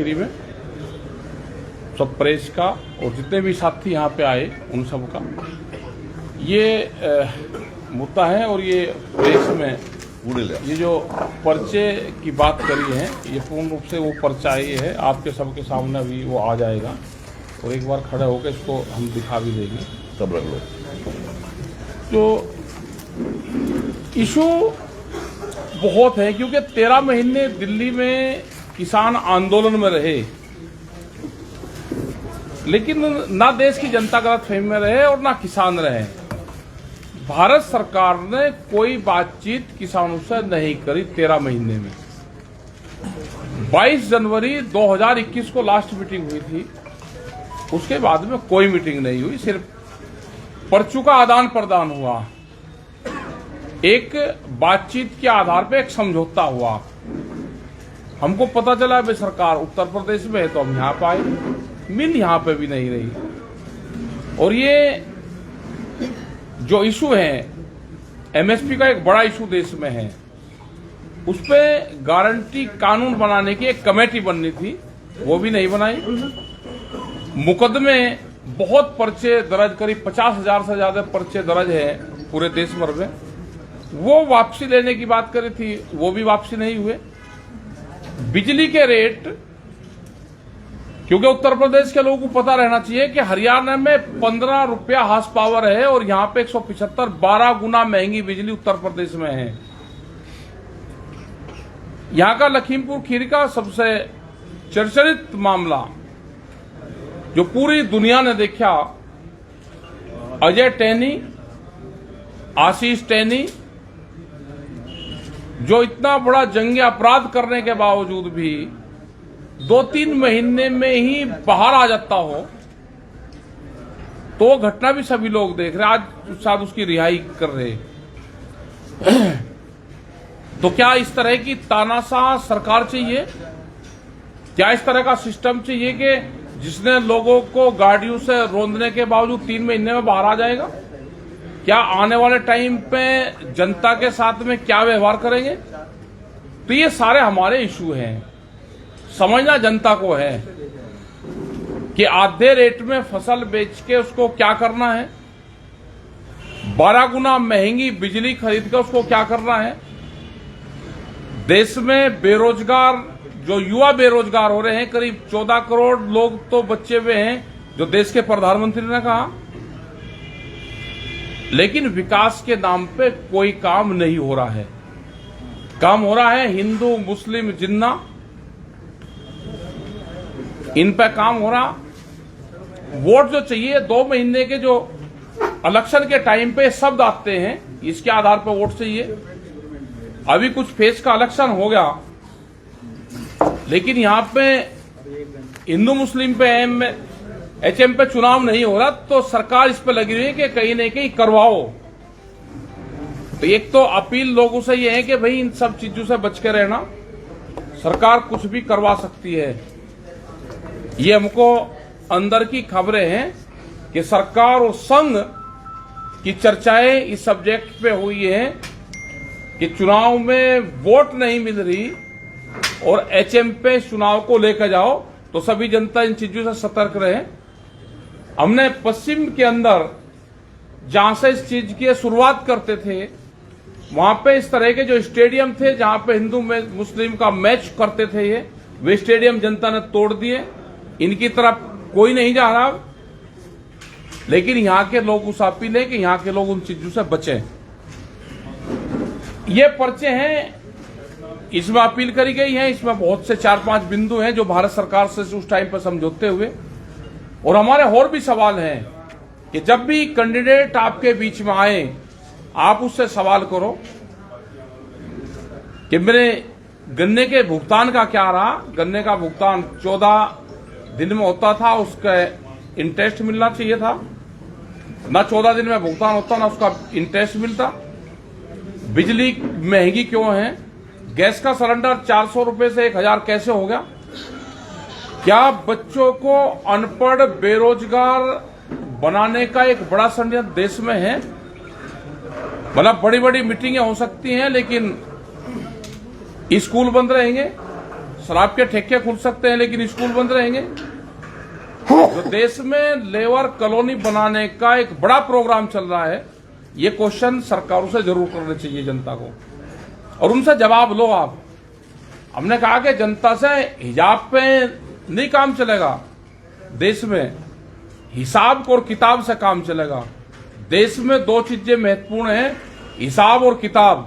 खीरी में सब प्रेस का और जितने भी साथी यहाँ पे आए उन सब का ये मुद्दा है। और ये प्रेस में ये जो पर्चे की बात करी है ये पूर्ण रूप से वो पर्चा ये है, आपके सबके सामने भी वो आ जाएगा और एक बार खड़े होकर इसको हम दिखा भी देंगे। सब रख लो। तो इशू बहुत है क्योंकि 13 महीने दिल्ली में किसान आंदोलन में रहे, लेकिन ना देश की जनता गलतफहमी में रहे और ना किसान रहे। भारत सरकार ने कोई बातचीत किसानों से नहीं करी 13 महीने में। 22 जनवरी 2021 को लास्ट मीटिंग हुई थी, उसके बाद में कोई मीटिंग नहीं हुई, सिर्फ पर्चों का आदान प्रदान हुआ। एक बातचीत के आधार पे एक समझौता हुआ। हमको पता चला भाई सरकार उत्तर प्रदेश में है तो हम यहाँ पे आए, मिल यहाँ पे भी नहीं रही। और ये जो इशू है एमएसपी का एक बड़ा इशू देश में है, उस पे गारंटी कानून बनाने की एक कमेटी बननी थी, वो भी नहीं बनाई। मुकदमे बहुत पर्चे दर्ज, करीब 50,000 से ज्यादा पर्चे दर्ज है पूरे देश भर में, वो वापसी लेने की बात करी थी, वो भी वापसी नहीं हुए। बिजली के रेट, क्योंकि उत्तर प्रदेश के लोगों को पता रहना चाहिए कि हरियाणा में 15 रुपया हार्स पावर है और यहां पे 175, 12 गुना महंगी बिजली उत्तर प्रदेश में है। यहां का लखीमपुर खीरी का सबसे चर्चित मामला जो पूरी दुनिया ने देखा, अजय टैनी, आशीष टैनी, जो इतना बड़ा जंगी अपराध करने के बावजूद भी 2-3 महीने में ही बाहर आ जाता हो, तो वो घटना भी सभी लोग देख रहे। आज शायद उसकी रिहाई कर रहे। तो क्या इस तरह की तानाशाह सरकार चाहिए? क्या इस तरह का सिस्टम चाहिए कि जिसने लोगों को गाड़ियों से रोंदने के बावजूद 3 महीने में बाहर आ जाएगा? क्या आने वाले टाइम पे जनता के साथ में क्या व्यवहार करेंगे? तो ये सारे हमारे इशू हैं। समझना जनता को है कि आधे रेट में फसल बेच के उसको क्या करना है, 12 गुना महंगी बिजली खरीद कर उसको क्या करना है। देश में बेरोजगार, जो युवा बेरोजगार हो रहे हैं, करीब 14 करोड़ लोग तो बचे हुए हैं, जो देश के प्रधानमंत्री ने कहा, लेकिन विकास के नाम पे कोई काम नहीं हो रहा है। काम हो रहा है हिंदू मुस्लिम जिन्ना, इन पे काम हो रहा। वोट जो चाहिए 2 महीने के, जो इलेक्शन के टाइम पे शब्द आते हैं, इसके आधार पर वोट चाहिए। अभी कुछ फेज का इलेक्शन हो गया, लेकिन यहां पे हिंदू मुस्लिम पे एचएम पे चुनाव नहीं हो रहा, तो सरकार इस पे लगी हुई है कि कहीं न कहीं करवाओ। तो एक तो अपील लोगों से ये है कि भाई इन सब चीजों से बच के रहना, सरकार कुछ भी करवा सकती है। ये हमको अंदर की खबरें हैं कि सरकार और संघ की चर्चाएं इस सब्जेक्ट पे हुई है कि चुनाव में वोट नहीं मिल रही और एचएम पे चुनाव को लेकर जाओ, तो सभी जनता इन चीजों से सतर्क रहे। हमने पश्चिम के अंदर जहां से इस चीज की शुरुआत करते थे, वहां पे इस तरह के जो स्टेडियम थे जहां पे हिंदू मुस्लिम का मैच करते थे, वे स्टेडियम जनता ने तोड़ दिए। इनकी तरफ कोई नहीं जा रहा, लेकिन यहां के लोग उस अपील है कि यहां के लोग उन चीजों से बचें। ये पर्चे हैं, इसमें अपील करी गई है, इसमें बहुत से 4-5 बिंदु हैं जो भारत सरकार से उस टाइम पर समझौते हुए। और हमारे और भी सवाल हैं कि जब भी कैंडिडेट आपके बीच में आए, आप उससे सवाल करो कि मेरे गन्ने के भुगतान का क्या रहा। गन्ने का भुगतान 14 दिन में होता था, उसका इंटरेस्ट मिलना चाहिए था, ना 14 दिन में भुगतान होता ना उसका इंटरेस्ट मिलता। बिजली महंगी क्यों है? गैस का सिलेंडर 400 रुपए से 1000 कैसे हो गया? क्या बच्चों को अनपढ़ बेरोजगार बनाने का एक बड़ा षड्यंत्र देश में है? मतलब बड़ी बड़ी मीटिंगें हो सकती हैं, लेकिन स्कूल बंद रहेंगे, शराब के ठेके खुल सकते हैं लेकिन स्कूल बंद रहेंगे। जो देश में लेबर कॉलोनी बनाने का एक बड़ा प्रोग्राम चल रहा है, ये क्वेश्चन सरकारों से जरूर करने चाहिए जनता को, और उनसे जवाब लो आप। हमने कहा कि जनता से हिजाब पे नहीं काम चलेगा, देश में हिसाब और किताब से काम चलेगा। देश में दो चीजें महत्वपूर्ण हैं, हिसाब और किताब,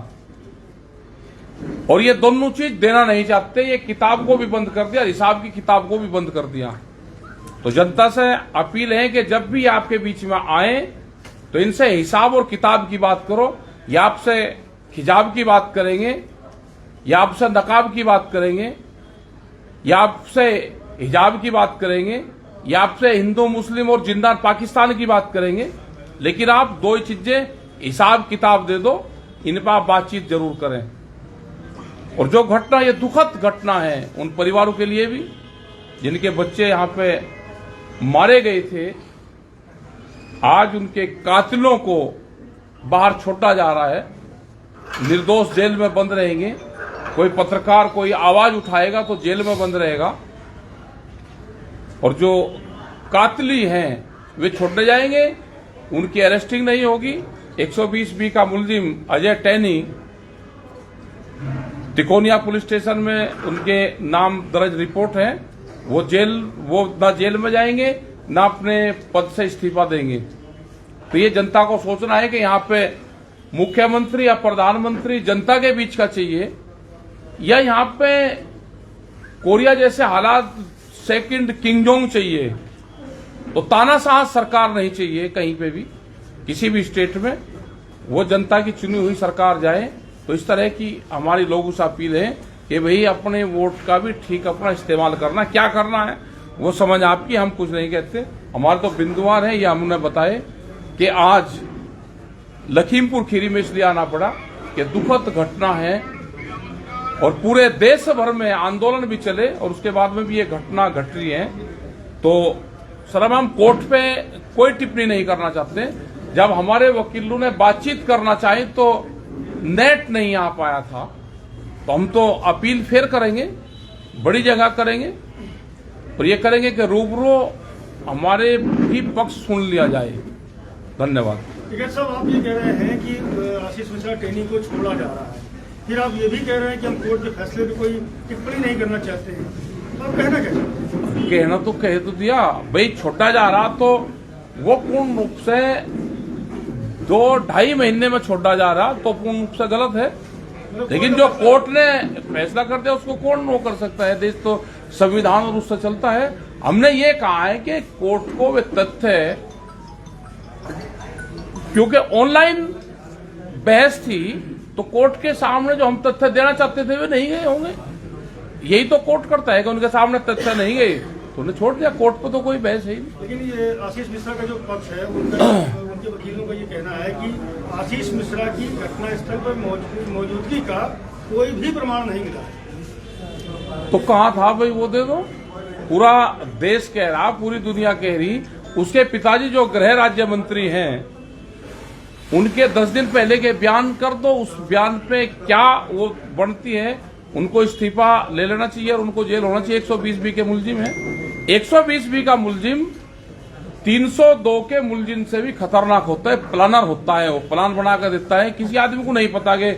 और ये दोनों चीज देना नहीं चाहते। ये किताब को भी बंद कर दिया, हिसाब की किताब को भी बंद कर दिया। तो जनता से अपील है कि जब भी आपके बीच में आए तो इनसे हिसाब और किताब की बात करो। या आपसे हिजाब की बात करेंगे, या आपसे नकाब की बात करेंगे, या आपसे हिजाब की बात करेंगे, या आपसे हिंदू मुस्लिम और जिंदा पाकिस्तान की बात करेंगे, लेकिन आप दो ही चीजें हिसाब किताब दे दो, इन पर आप बातचीत जरूर करें। और जो घटना, ये दुखद घटना है उन परिवारों के लिए भी जिनके बच्चे यहाँ पे मारे गए थे। आज उनके कातिलों को बाहर छोड़ा जा रहा है, निर्दोष जेल में बंद रहेंगे। कोई पत्रकार कोई आवाज उठाएगा तो जेल में बंद रहेगा, और जो कातिली हैं वे छोड़े जाएंगे, उनकी अरेस्टिंग नहीं होगी। 120B का मुलजिम अजय टैनी तिकोनिया पुलिस स्टेशन में उनके नाम दर्ज रिपोर्ट है, वो ना जेल में जाएंगे ना अपने पद से इस्तीफा देंगे। तो ये जनता को सोचना है कि यहाँ पे मुख्यमंत्री या प्रधानमंत्री जनता के बीच का चाहिए, या यहाँ पे कोरिया जैसे हालात सेकंड किंगजोंग चाहिए। तो तानाशाह सरकार नहीं चाहिए कहीं पे भी, किसी भी स्टेट में। वो जनता की चुनी हुई सरकार जाए। तो इस तरह की हमारी लोगों से अपील है कि भाई अपने वोट का भी ठीक अपना इस्तेमाल करना। क्या करना है वो समझ आपकी, हम कुछ नहीं कहते। हमारे तो बिंदुवार है, ये हमने बताए कि आज लखीमपुर खीरी में इसलिए आना पड़ा कि दुखद घटना है, और पूरे देश भर में आंदोलन भी चले और उसके बाद में भी ये घटना घट रही है। तो सर, हम कोर्ट पे कोई टिप्पणी नहीं करना चाहते। जब हमारे वकीलों ने बातचीत करना चाही तो नेट नहीं आ पाया था, तो हम तो अपील फिर करेंगे, बड़ी जगह करेंगे, और ये करेंगे कि रूबरू हमारे भी पक्ष सुन लिया जाए। धन्यवाद। टिकैत साहब, आप ये कह रहे हैं कि आशीष मिश्रा टैनी को छोड़ा जा रहा है, फिर आप ये भी कह रहे हैं कि हम कोर्ट के फैसले पर कोई टिप्पणी नहीं करना चाहते हैं, तो आप कहना कैसे? कहना तो कह तो दिया भाई, छोटा जा रहा तो वो पूर्ण रूप से 2-2.5 महीने में छोड़ा जा रहा तो पूर्ण रूप से गलत है। लेकिन जो कोर्ट ने फैसला कर दिया उसको कौन नो कर सकता है? देश तो संविधान और उससे चलता है। हमने ये कहा है कि कोर्ट को वे तथ्य, क्योंकि ऑनलाइन बहस थी तो कोर्ट के सामने जो हम तथ्य देना चाहते थे वे नहीं गए होंगे। यही तो कोर्ट करता है कि उनके सामने तथ्य नहीं गए तो उन्हें छोड़ दिया। कोर्ट पर तो कोई बहस है ही नहीं। लेकिन ये आशीष मिश्रा का जो पक्ष है, उनके वकीलों का ये कहना है कि आशीष मिश्रा की घटनास्थल पर मौजूदगी का कोई भी प्रमाण नहीं मिला है। तो कहाँ था भाई, वो दे दो। पूरा देश कह रहा, पूरी दुनिया कह रही। उसके पिताजी जो गृह राज्य मंत्री हैं, उनके 10 दिन पहले के बयान कर दो। उस बयान पे क्या वो बनती है, उनको इस्तीफा ले लेना चाहिए और उनको जेल होना चाहिए। 120B के मुलजिम है। 120B का मुलजिम 302 के मुलजिम से भी खतरनाक होता है। प्लानर होता है, वो प्लान बना कर देता है। किसी आदमी को नहीं पता कि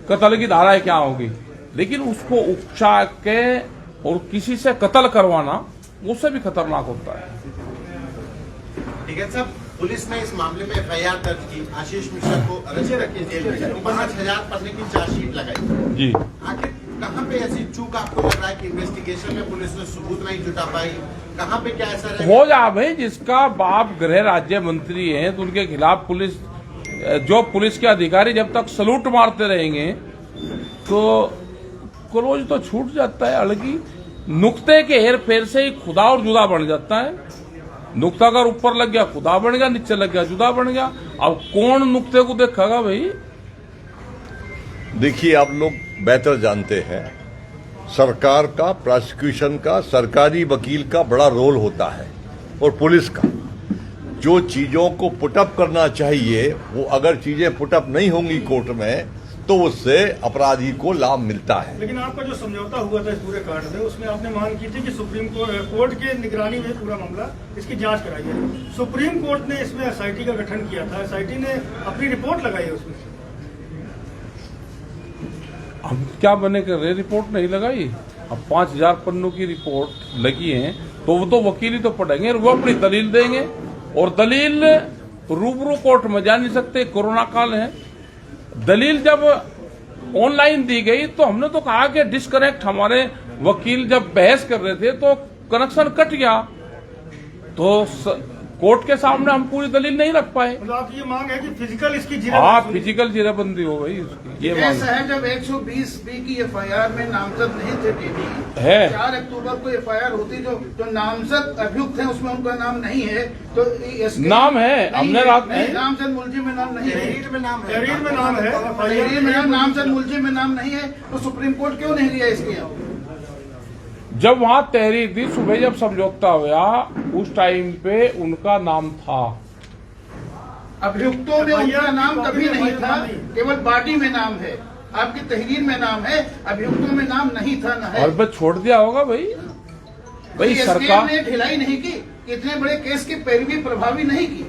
कत्ल की धाराएं क्या होगी, लेकिन उसको उकसा के और किसी से कत्ल करवाना उससे भी खतरनाक होता है। ठीक है साहब, पुलिस ने इस मामले में FIR दर्ज की, आशीष मिश्रा को अरेस्ट करके जेल भेजा, 5000 पन्ने की चार्जशीट लगाई जी। आखिर कहाँ पे ऐसी चूक आपको लग रहा है कि इन्वेस्टिगेशन में पुलिस ने सबूत नहीं जुटा पाई? कहाँ पे क्या ऐसा हो जा भाई, जिसका बाप गृह राज्य मंत्री है तो उनके खिलाफ पुलिस, जो पुलिस के अधिकारी जब तक सलूट मारते रहेंगे तो क्रोध तो छूट जाता है। अलगी नुक्ते के हेर फेर से ही खुदा और जुदा बन जाता है। नुक्ता अगर ऊपर लग गया खुदा बन गया, नीचे लग गया जुदा बन गया। अब कौन नुक्ते को देखेगा भाई? देखिए, आप लोग बेहतर जानते हैं, सरकार का, प्रोसिक्यूशन का, सरकारी वकील का बड़ा रोल होता है, और पुलिस का। जो चीजों को पुटअप करना चाहिए वो अगर चीजें पुटअप नहीं होंगी कोर्ट में तो उससे अपराधी को लाभ मिलता है। लेकिन आपका जो समझौता हुआ था इस पूरे कांड में, उसमें आपने मांग की थी कि सुप्रीम कोर्ट के निगरानी में पूरा मामला इसकी जांच कराई है। सुप्रीम कोर्ट ने इसमें एसआईटी का गठन किया था, एसआईटी ने अपनी रिपोर्ट लगाई है उसमें। हम क्या बने कर रहे, रिपोर्ट नहीं लगाई। अब 5000 पन्नों की रिपोर्ट लगी है तो वो तो वकील ही तो पढ़ेंगे, वो अपनी दलील देंगे, और दलील रूबरू कोर्ट में जा नहीं सकते, कोरोना काल है। दलील जब ऑनलाइन दी गई तो हमने तो कहा कि डिस्कनेक्ट, हमारे वकील जब बहस कर रहे थे तो कनेक्शन कट गया, तो कोर्ट के सामने हम पूरी दलील नहीं रख पाए। मतलब आप ये मांग है कि फिजिकल इसकी फिजिकल जीराबंदी हो गई उसकी, ये मांग है। जब 120B की एफआईआर में नामजद नहीं थे टीडी है, 4 अक्टूबर को एफआईआर होती, जो नामजद अभियुक्त हैं उसमें उनका नाम नहीं है, तो नाम है, हमने रात में नामजद मुलजिम में नाम नहीं है, तहरीर में नाम है, तहरीर में नामजद मुलजिम में नाम नहीं है, तो सुप्रीम कोर्ट क्यों नहीं लिया इसकी? जब वहां तहरीर दी, सुबह जब समझौता हुआ उस टाइम पे उनका नाम था। अभियुक्तों में उनका नाम कभी नहीं था, केवल बॉडी में नाम है, आपकी तहरीर में नाम है, अभियुक्तों में नाम नहीं था ना है। और बस छोड़ दिया होगा भाई सरकार ने ढिलाई नहीं की, इतने बड़े केस की पैरवी प्रभावी नहीं की।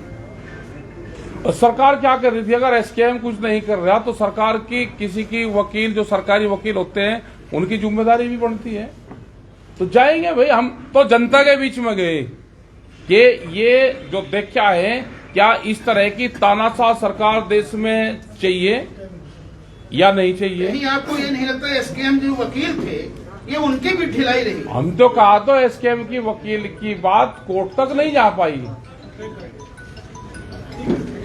सरकार क्या कर रही थी? अगर एसकेएम कुछ नहीं कर रहा तो सरकार की किसी की वकील, जो सरकारी वकील होते हैं, उनकी जिम्मेदारी भी बनती है। तो जाएंगे भाई, हम तो जनता के बीच में गए कि ये जो देखा है, क्या इस तरह की तानाशाह सरकार देश में चाहिए या नहीं चाहिए? नहीं, आपको ये नहीं लगता एसकेएम जो वकील थे ये उनकी भी ढिलाई रही? हम तो कहा तो एसकेएम की वकील की बात कोर्ट तक नहीं जा पाई।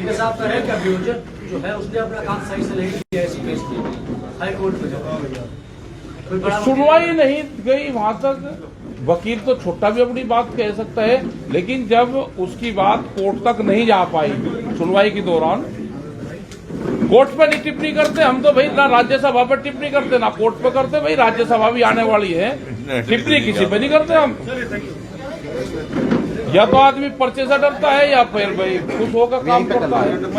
साहब कह रहे हैं कि अभियोजक जो है उसने अपना काम सही से नहीं किया, ऐसी केस की हाई कोर्ट में सुनवाई नहीं गई वहां तक। वकील तो छोटा भी अपनी बात कह सकता है, लेकिन जब उसकी बात कोर्ट तक नहीं जा पाई सुनवाई के दौरान, कोर्ट पे नहीं टिप्पणी करते हम तो भाई, ना राज्यसभा पर टिप्पणी करते ना कोर्ट पे करते। भाई राज्यसभा भी आने वाली है, टिप्पणी किसी पे नहीं करते हम। या तो आदमी पर्चे से डरता है या फिर भाई खुश होकर काम करता है।